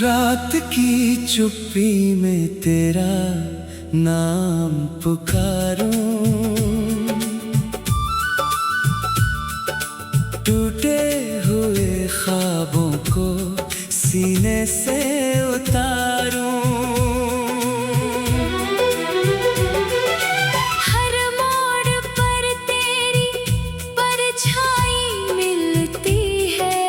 रात की चुप्पी में तेरा नाम पुकारूं, टूटे हुए ख्वाबों को सीने से उतारूं। हर मोड़ पर तेरी परछाई मिलती है,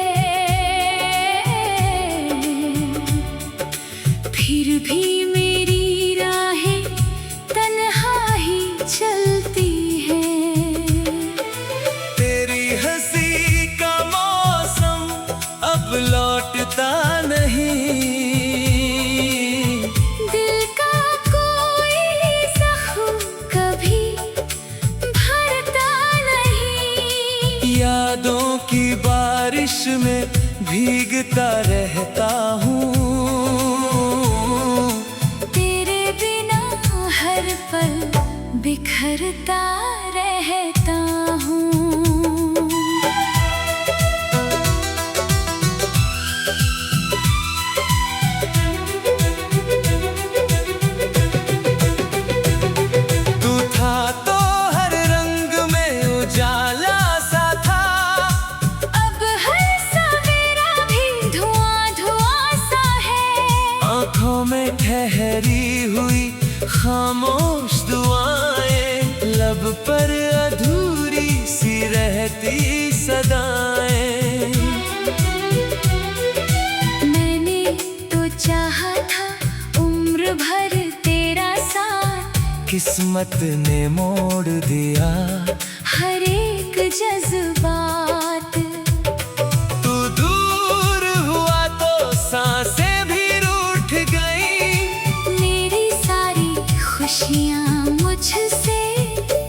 फिर भी मेरी राहें तन्हा ही चलती हैं। तेरी हंसी का मौसम अब लौटता नहीं, दिल का कोई जख्म कभी भरता नहीं। यादों की बारिश में भीगता रहता हूँ, तेरे बिना हर पल बिखरता रहता हूँ। तू था तो हर रंग में उजाला सा था, अब हर सवेरा भी धुआं धुआं सा है। आँखों में ठहरी हुई खामोश दुआएं, लब पर अधूरी सी रहती सदाएं। मैंने तो चाहा था उम्र भर तेरा साथ, किस्मत ने मोड़ दिया हर एक जज्बात। तू दूर हुआ तो सांसें भी रूठ गई, मेरी सारी खुशियाँ मुझसे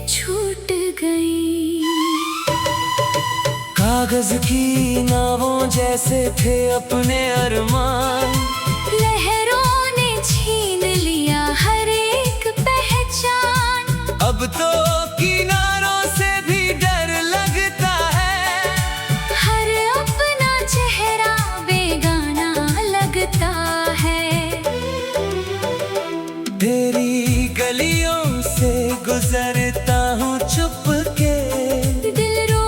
छूट गई। कागज की नावों जैसे थे अपने अरमान, लहरों ने छीन लिया हर एक पहचान। अब तो किनारों से भी डर लगता है, हर अपना चेहरा बेगाना लगता है। तेरी गलियों से गुजरता हूँ चुपके, दिल रो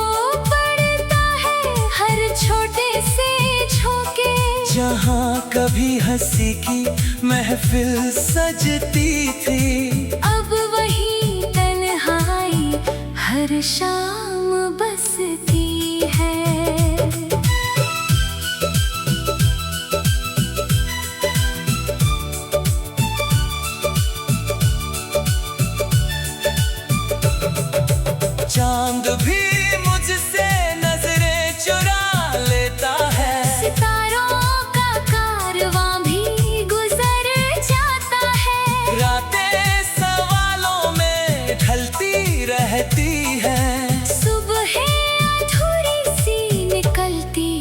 पड़ता है हर छोटे से झोंके। जहाँ कभी हंसी की महफिल सजती थी, अब वही तन्हाई हर शाम बसती है। चांद भी मुझसे नजरें चुरा लेता है, सितारों का कारवां भी गुजर जाता है। रातें सवालों में ढलती रहती है, सुबह अधूरी सी निकलती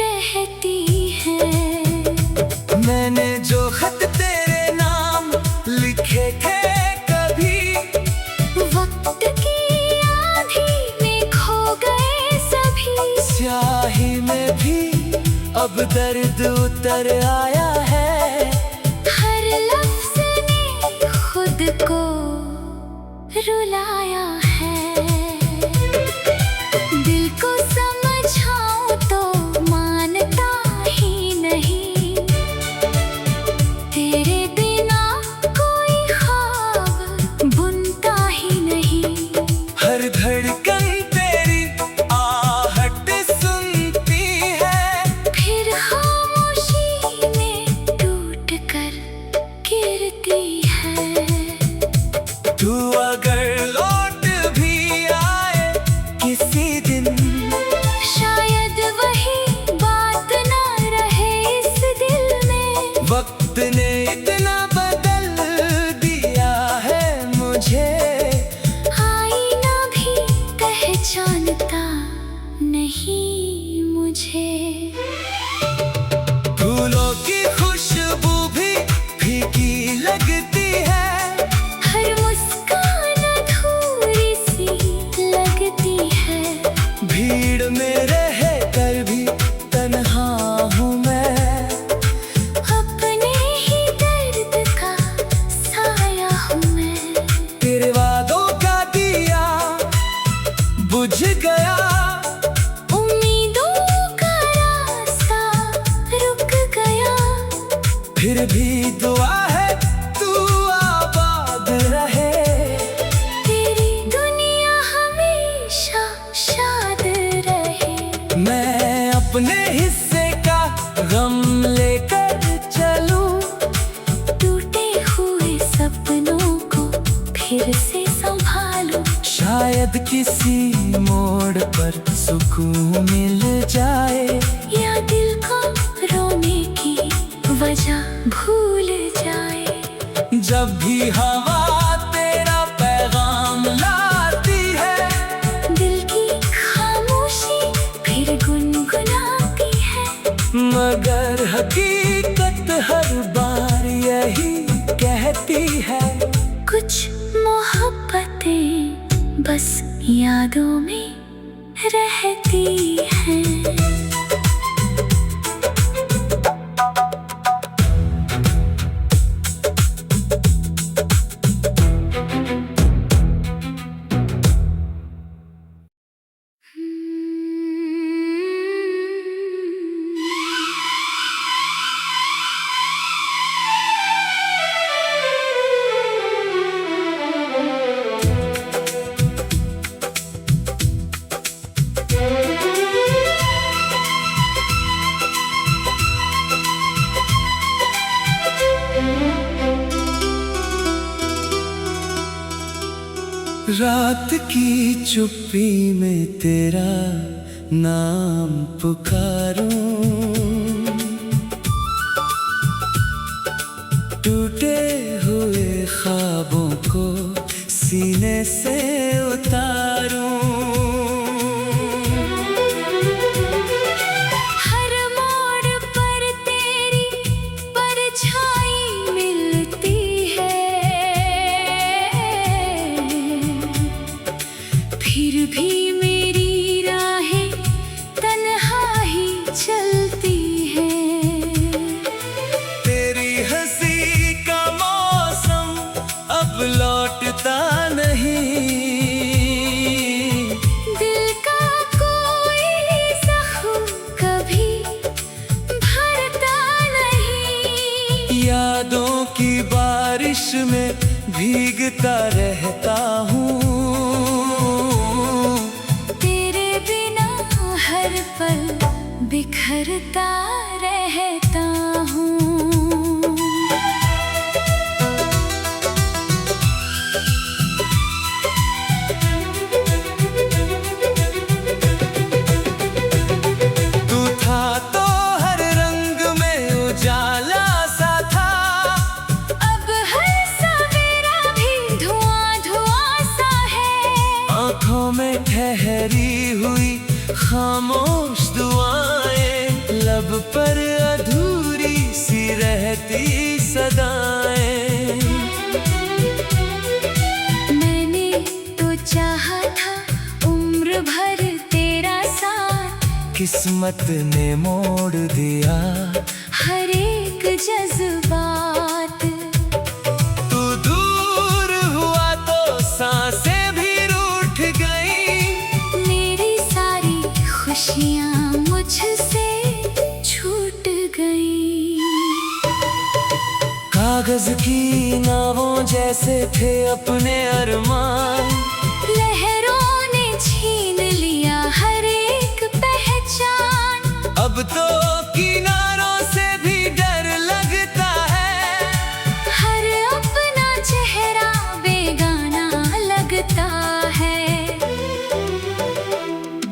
रहती है। मैंने जो खत तेरे नाम लिखे थे कभी, वक्त की आंधी में खो गए सभी। स्याही में भी अब दर्द उतर आया है, हर लफ्ज ने खुद को रुलाया है। दिल को समझाऊं तो मानता ही नहीं, तेरे बिना कोई ख्वाब बुनता ही नहीं। हर धड़कन तेरी आहट सुनती है, फिर खामोशी में टूट कर गिरती है। तू अगर लौट भी आए किसी दिन, शायद वही बात ना रहे इस दिल में। वक्त ने इतना बदल दिया है मुझे, आईना भी पहचानता नहीं मुझे। फूलों की खुशबू भी फीकी लगती है, हर मुस्कान अधूरी सी लगती है। भीड़ में रह कर भी तन्हा हूँ मैं, शायद किसी मोड़ पर सुकून मिल जाए, या दिल को रोने की वजह भूल जाए। जब भी हवा तेरा पैगाम लाती है, दिल की खामोशी फिर गुनगुनाती है। मगर हकीकत हर बार यही कहती है, कुछ मोहब्बतें बस यादों में रहती हैं। रात की चुप्पी में तेरा नाम पुकारूं, टूटे हुए ख्वाबों को सीने से उतारूं। हर मोड़ पर तेरी परछाई मिलती है, फिर भी मेरी राहें तन्हा ही चलती हैं। तेरी हंसी का मौसम अब लौटता नहीं, दिल का कोई जख्म कभी भरता नहीं। यादों की बारिश में भीगता रहता हूँ, तेरे बिना हर पल बिखरता रहता हूँ। तू था तो हर रंग में उजाला सा था, अब हर सवेरा भी धुआं धुआं सा है। आँखों में ठहरी हुई खामोश दुआएं, लब पर अधूरी सी रहती सदाएं। मैंने तो चाहा था उम्र भर तेरा साथ, किस्मत ने मोड़ दिया हर एक जज्बात। तू दूर हुआ तो सांसें भी रूठ गई, मेरी सारी खुशियाँ मुझसे छूट गई। कागज की नावों जैसे थे अपने अरमान, लहरों ने छीन लिया हर एक पहचान। अब तो किनारों से भी डर लगता है, हर अपना चेहरा बेगाना लगता है।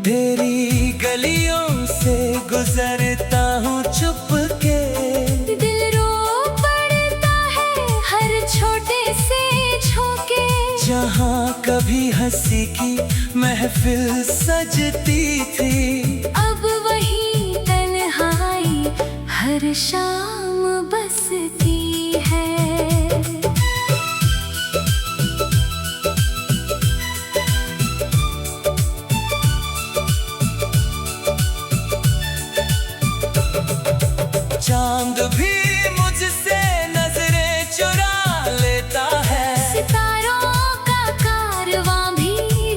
तेरी गलियों से गुजरता हूँ चुपके, दिल रो पड़ता है हर छोटे से झोंके। जहाँ कभी हंसी की महफिल सजती थी, अब वही तन्हाई हर शाम बसती है। चांद भी मुझसे नजरें चुरा लेता है, सितारों का कारवां भी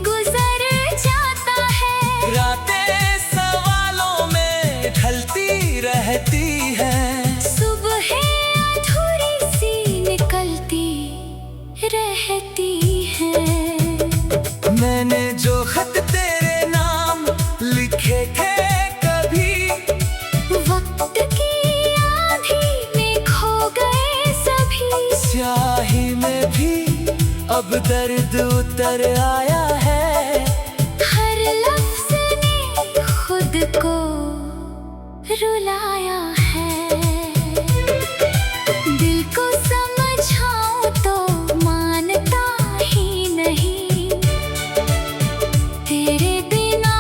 गुजर जाता है। रातें सवालों में ढलती रहती है, सुबह अधूरी सी निकलती रहती है। मैंने जो खत तेरे नाम लिखे थे कभी, वक्त की आंधी में खो गए सभी। स्याही में भी अब दर्द उतर आया है, रुलाया है। दिल को समझाऊं तो मानता ही नहीं, तेरे बिना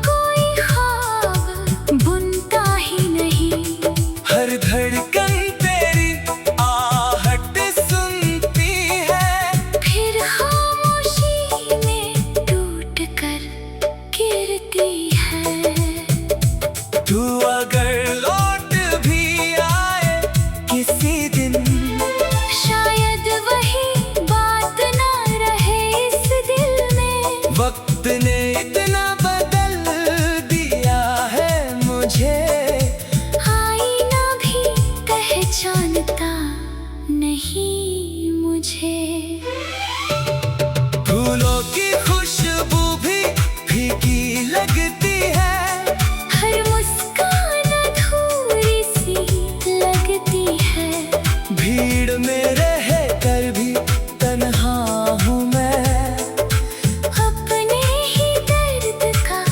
कोई ख्वाब बुनता ही नहीं। हर धड़कन तेरी आहट सुनती है, फिर खामोशी में टूट कर गिरती है। तू अगर लौट भी आए किसी दिन, शायद वही बात ना रहे इस दिल में। वक्त ने इतना बदल दिया है मुझे, आईना भी पहचानता नहीं मुझे। फूलों की खुशबू भी फीकी लगती है, हर मुस्कान अधूरी सी लगती है। भीड़ में रह कर भी तन्हा हूँ मैं, अपने ही दर्द का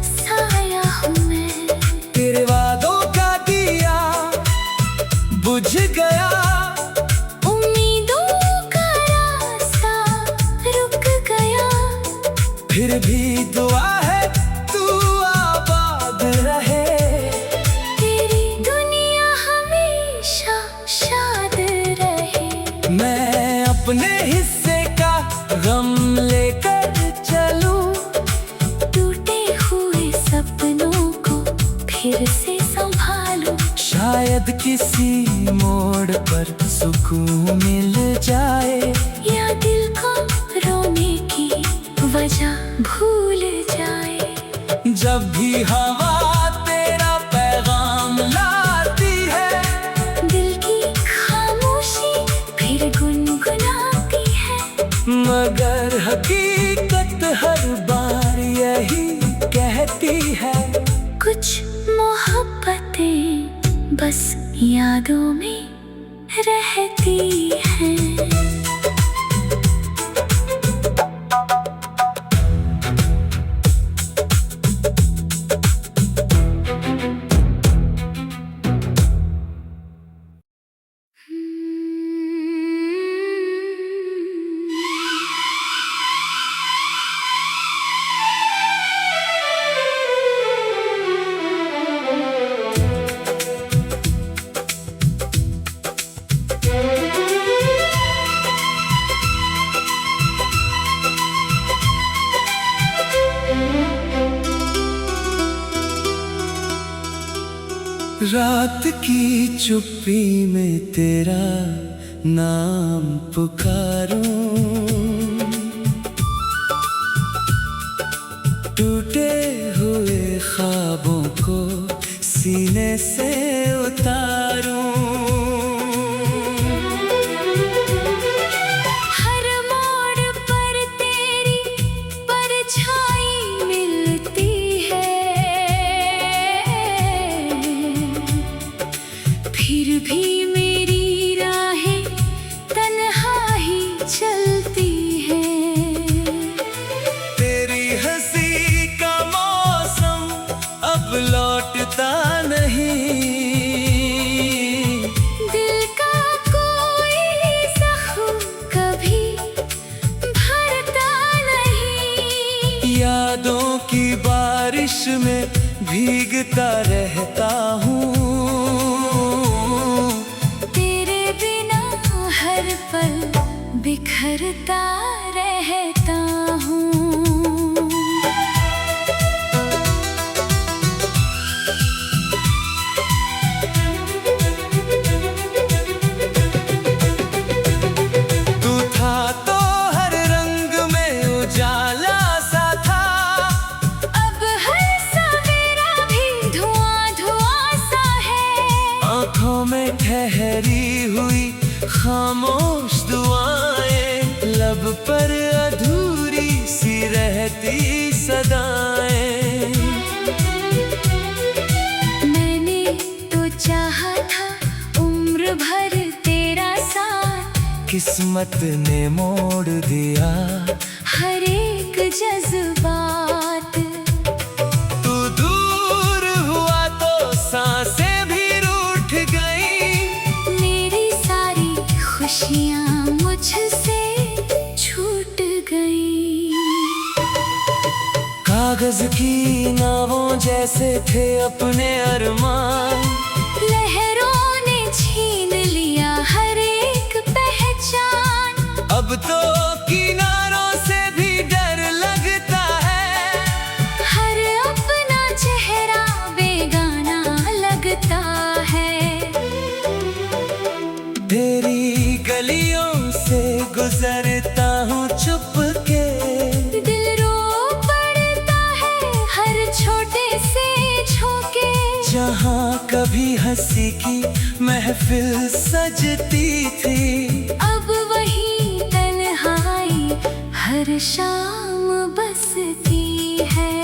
साया हूँ मैं। तेरे वादों का दिया बुझ गया, उम्मीदों का रास्ता रुक गया। फिर भी दुआ है तू आबाद रहे, तेरी दुनिया हमेशा शाद रहे। मैं अपने हिस्से का गम लेकर चलूं, टूटे हुए सपनों को फिर से संभालूं। शायद किसी मोड़ पर सुकून मिल जाए, या दिल को रोने की वजह भूल जाए। जब भी हवा तेरा पैगाम लाती है, दिल की खामोशी फिर गुनगुनाती है। मगर हकीकत हर बार यही कहती है, कुछ मोहब्बतें बस यादों में रहती हैं। रात की चुप्पी में तेरा नाम पुकारूं, टूटे हुए ख्वाबों को सीने से उतारूं। हर मोड़ पर तेरी परछाई मिलती है, फिर भी मेरी राहें तन्हा ही चलती हैं। तेरी हंसी का मौसम अब लौटता नहीं, दिल का कोई जख्म कभी भरता नहीं। यादों की बारिश में भीगता रहता हूँ, तेरे बिना हर पल बिखरता रहता हूँ। तू था तो हर रंग में उजाला सा था, अब हर सवेरा भी धुआं धुआं सा है। आँखों में ठहरी हुई खामोश दुआएं, लब पर अधूरी सी रहती सदाएं। मैंने तो चाहा था उम्र भर तेरा साथ, किस्मत ने मोड़ दिया हर एक जज्बात। तू दूर हुआ तो सांस खुशियाँ मुझसे छूट गई। कागज की नावों जैसे थे अपने अरमान, लहरों ने छीन लिया हर एक पहचान। अब तो किनारों से भी डर लगता है, हर अपना चेहरा बेगाना लगता है। तेरी गलियों से गुजरता हूँ चुप के, दिल रो पड़ता है हर छोटे से झोंके। जहाँ कभी हंसी की महफिल सजती थी, अब वही तन्हाई हर शाम बसती है।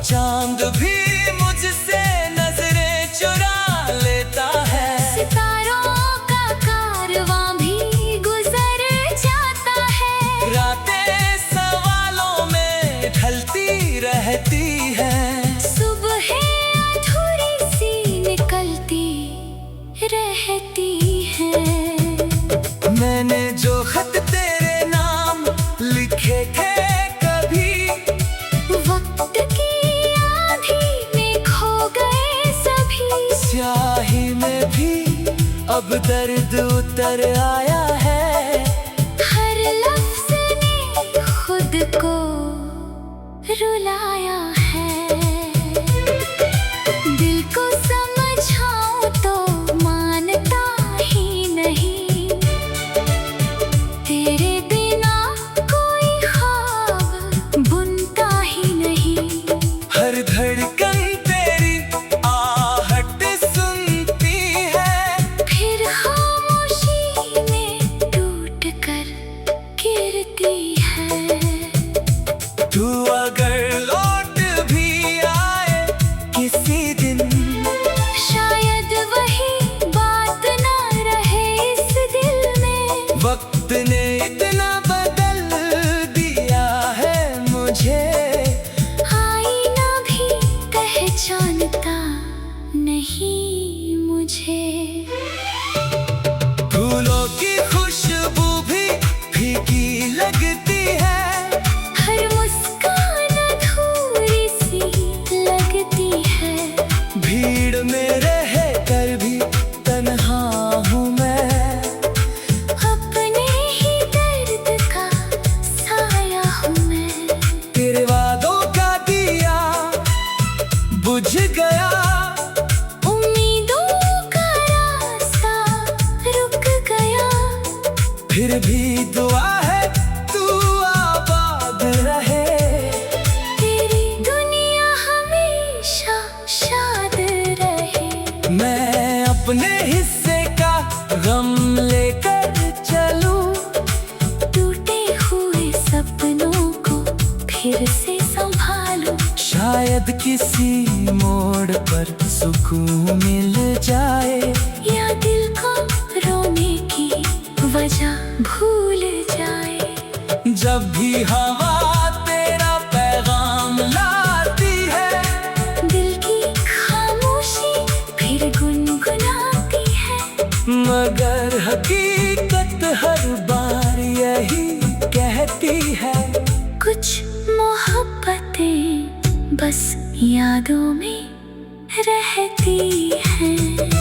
चांद भी मुझसे नजरें चुरा लेता है, सितारों का कारवां भी गुजर जाता है। रातें सवालों में ढलती रहती है, सुबह अधूरी सी निकलती रहती है। मैंने जो खत तेरे नाम लिखे थे कभी, वक्त की आंधी में खो गए सभी। स्याही में भी अब दर्द उतर आया है, हर लफ्ज ने खुद को रुलाया है। दिल को समझाऊं तो मानता ही नहीं, तेरे बिना कोई ख्वाब बुनता ही नहीं। हर धड़कन तेरी आहट सुनती है, फिर खामोशी में टूट कर गिरती है। तू अगर लौट भी आए किसी दिन, शायद वही बात ना रहे इस दिल में। वक्त ने इतना बदल दिया है मुझे, आईना भी पहचानता नहीं मुझे। फूलों की खुशबू भी फीकी लगती है, हर मुस्कान अधूरी सी लगती है। भीड़ में रह कर भी तन्हा हूँ मैं, अपने ही दर्द का साया हूँ मैं। तेरे वादों का दिया बुझ गया, उम्मीदों का रास्ता रुक गया। फिर भी दुआ है तू आबाद रहे, तेरी दुनिया हमेशा शाद रहे। मैं अपने हिस्से का गम लेकर चलूं, टूटे हुए सपनों को फिर से संभालो। शायद किसी मोड़ पर सुकून मिल जाए, या दिल को रोने की वजह भूल जाए। जब भी हवा तेरा पैगाम लाती है, दिल की खामोशी फिर गुनगुनाती है। मगर हकीकत हर बार यही कहती है, कुछ मोहब्बतें बस यादों में रहती हैं।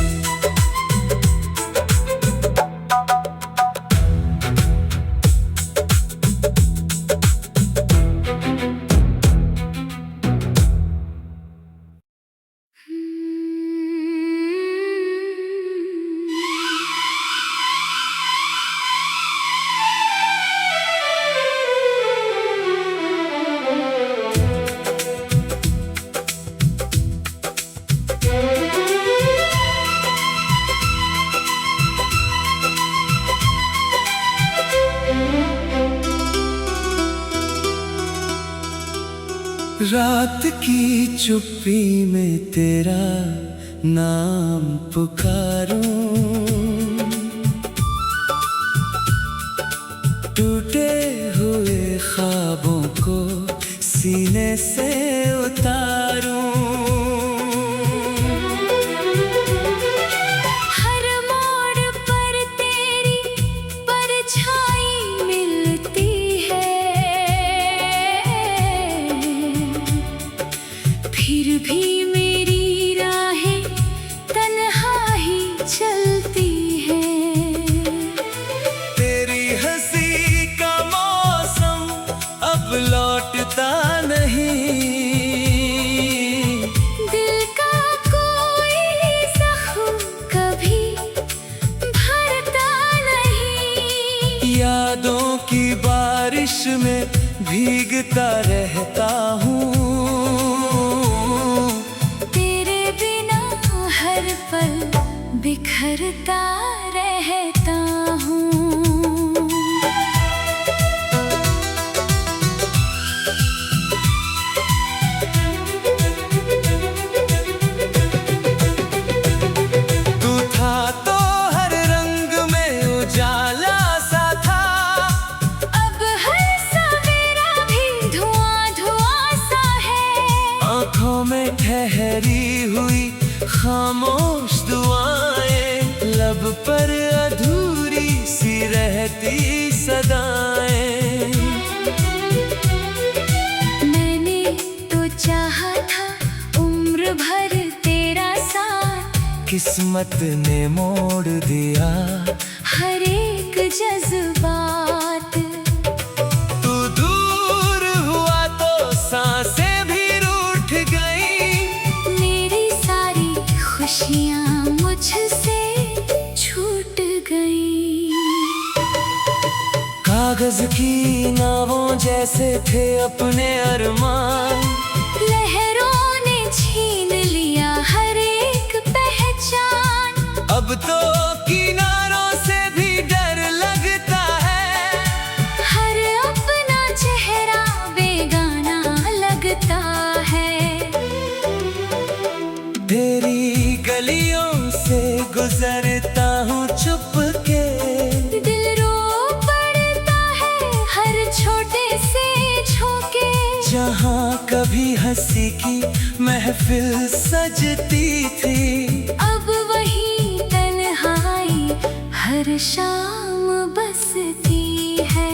रात की चुप्पी में तेरा नाम पुकारूं, टूटे हुए ख्वाब सीने से उतारूं। हर मोड़ पर तेरी परछाई मिलती है, फिर भी मेरी राहें तन्हा ही चलती है। तेरी हंसी का मौसम अब लौटता नहीं, दिल का कोई जख्म कभी भरता नहीं। यादों की बारिश में भीगता रहता हूँ। तेरे बिना हर पल बिखरता रहता हूँ। तू था तो हर रंग में उजाला सा था, अब हर सवेरा भी धुआं धुआं सा है। आँखों में ठहरी हुई खामोश दुआएं, लब पर अधूरी सी रहती सदाएं। मैंने तो चाहा था उम्र भर तेरा साथ, किस्मत ने मोड़ दिया हर एक जज्बात। तू दूर हुआ तो सांसें भी रूठ गई, मेरी सारी खुशियाँ मुझसे छूट गई। कागज की नावों जैसे थे अपने अरमान, लहरों ने छीन लिया हर एक पहचान। अब तो किनारों से भी डर लगता है, हर अपना चेहरा बेगाना लगता है। तेरी गलियों से गुजरता हूँ चुपके, दिल रो पड़ता है हर छोटे से झोंके। जहाँ कभी हंसी की महफिल सजती थी, अब वही तन्हाई हर शाम बसती है।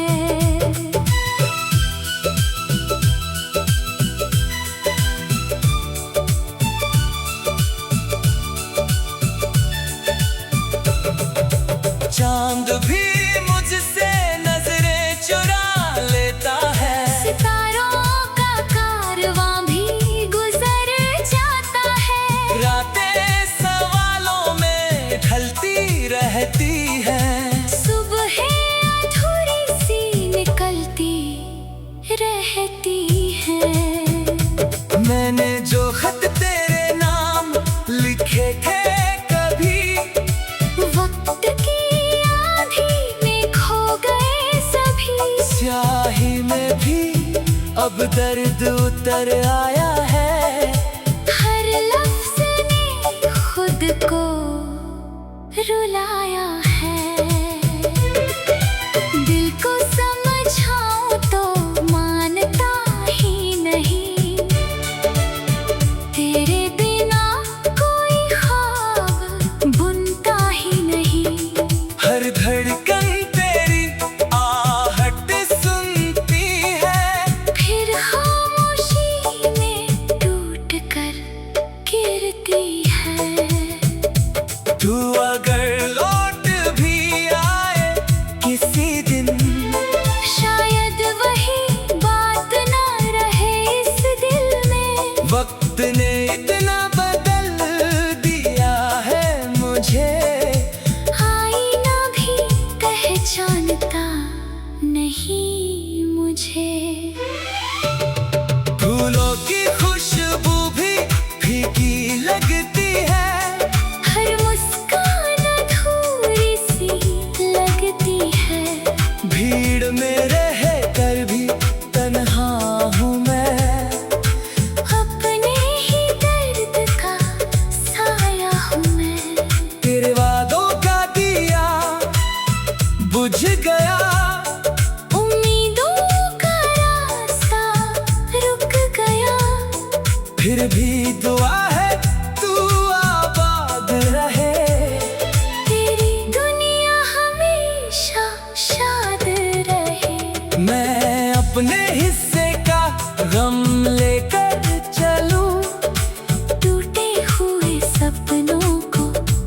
चांद भी मुझसे नजरें चुरा लेता है, सितारों का कारवां भी गुजर जाता है। रातें सवालों में ढलती रहती है, सुबह अधूरी सी निकलती रहती है। मैंने जो खत तेरे नाम लिखे थे कभी, वक्त की आंधी में खो गए सभी। स्याही में भी अब दर्द उतर आया है, हर लफ्ज ने खुद को रुलाया है। दिल को समझाऊं तो मानता ही नहीं, तेरे बिना कोई ख्वाब बुनता ही नहीं। हर धड़कन तेरी आहट सुनती है, फिर खामोशी में हिस्से का गम लेकर चलूं। टूटे हुए सपनों को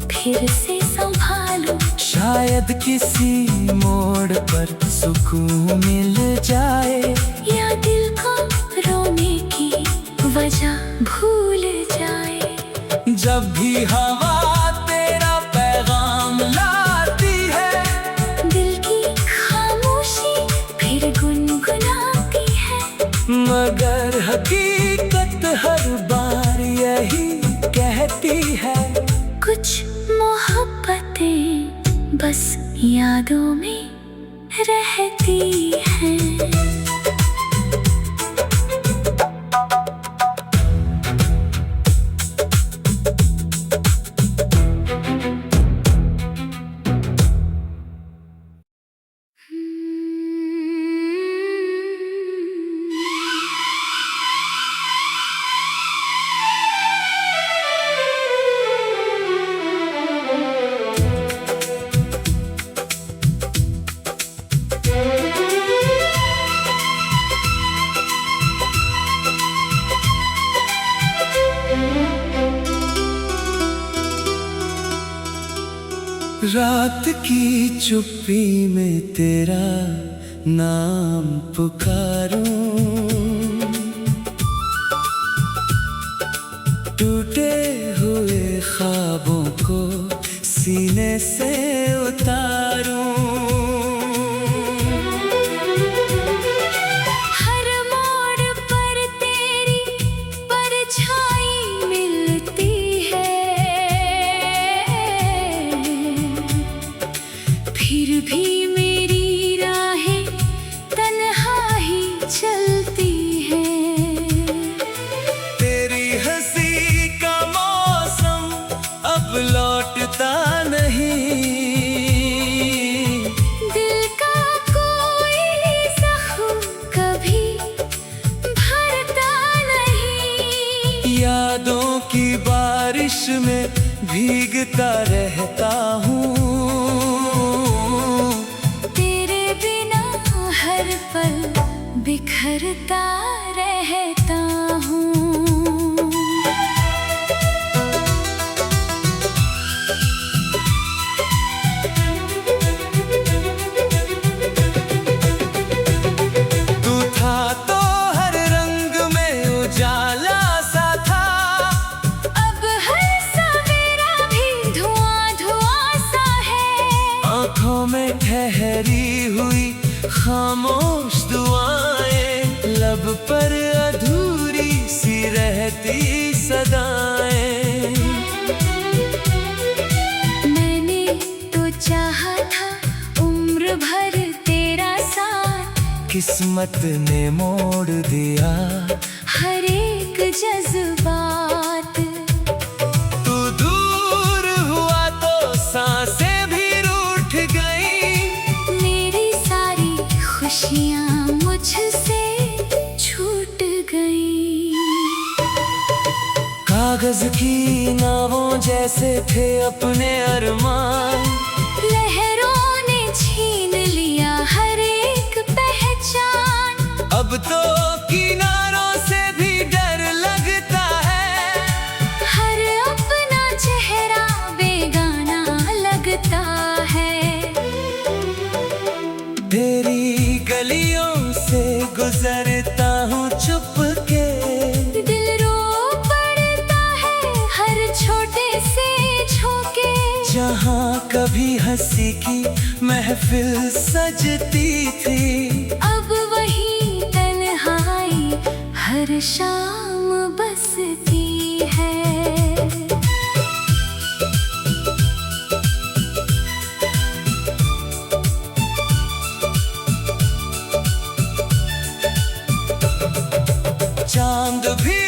फिर से संभालूं। शायद किसी मोड़ पर सुकून मिल जाए, या दिल को रोने की वजह भूल जाए। जब भी हवा तेरा पैगाम लाती है, दिल की खामोशी फिर गुनगुनाती है। मगर हकीकत हर बार यही कहती है, कुछ मोहब्बतें बस यादों में रहती हैं। रात की चुप्पी में तेरा नाम पुकारूं। टूटे हुए ख्वाबों को सीने से उतारूं। हर मोड़ पर तेरी परछाई मिलती है, फिर भी मेरी राहें तन्हा ही चलती हैं। तेरी हंसी का मौसम अब लौटता नहीं। दिल का कोई जख्म कभी भरता नहीं। यादों की बारिश में भीगता रहता हूँ। तेरे बिना हर पल बिखरता रहता हूँ। तू था तो हर रंग में उजाला सा था, अब हर सवेरा भी धुआं धुआं सा है। आँखों में ठहरी हुई खामोश दुआएं, लब पर अधूरी सी रहती सदाएं। मैंने तो चाहा था उम्र भर तेरा साथ, किस्मत ने मोड़ दिया हर एक जज्बात। तू दूर हुआ तो सांसें भी रूठ गई। मेरी सारी खुशियाँ मुझसे छूट गई। कागज की नावों जैसे थे अपने अरमान, लहरों ने छीन लिया हर एक पहचान। अब तो किनारों से भी डर लगता है। हर अपना चेहरा बेगाना लगता है। तेरी गलियों से गुजरता हूँ चुपके, दिल रो पड़ता है हर छोटे से झोंके। जहाँ कभी हंसी की महफिल सजती थी, अब वही तन्हाई हर शाम बसती है। चांद भी